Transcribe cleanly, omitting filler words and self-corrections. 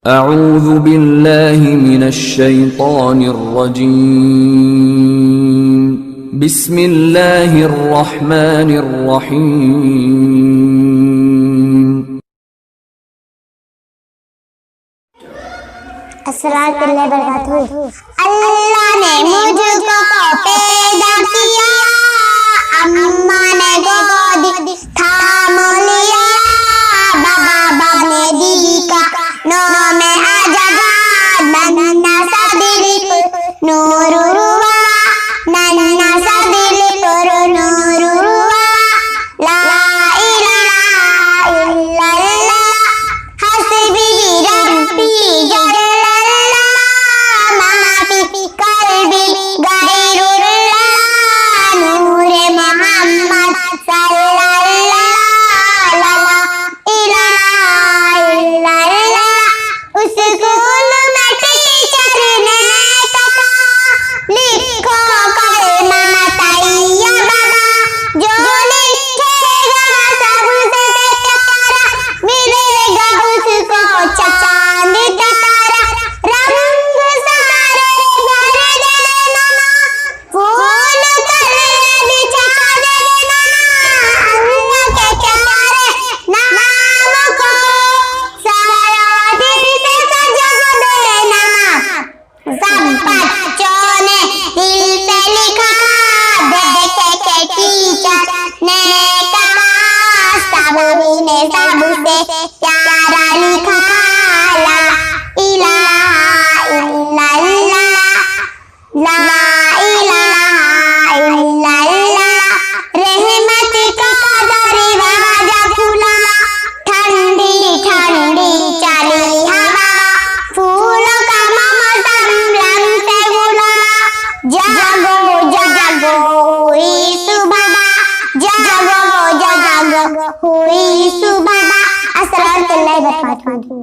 أعوذ بالله من الشيطان الرجيم بسم الله الرحمن الرحيم अस्सलाम वालेकुम। अल्लाह ने मुझको पैदा किया, अम्मा ने गोद थाम लिया, बाबा ने दी का नो में आजाद, नन्ना सा दिल नूर हुआ, नन्ना सा दिल पर नूर हुआ। ला इलाहा इल्लल्लाह हस्बी रब्बी जल्लल्लाह, माफी कल्बी गैरुल्लाह, नूरे मोहम्मद सल्लल्लाह, ला इलाहा इल्लल्लाह। उस स्कूल में टीचर ने कहा, लिखो कलमा तैयबा, जो लिखेगा सबसे प्यारा, मिलेगा उसको चांद तारा। रंग सारे भर देना, फूल कलर बिछा देना, अल्लाह के प्यारे नाम को सारा दिल से सजा देना। सब बच्चों ने दिल से लिखा, देखे के टीचर ने कहा, सबने सबसे प्यारा लिखा, ला इलाहा इल्लल्लाह, ला इलाहा इल्लल्लाह। रहमत का दरवाजा खुला, ठंडी ठंडी चली हवा, फूलों का मौसम रंग से घुला। जागो जागो हुई सुबह, जागो जागो हुई सुबह। अस्सलाम वालेकुम।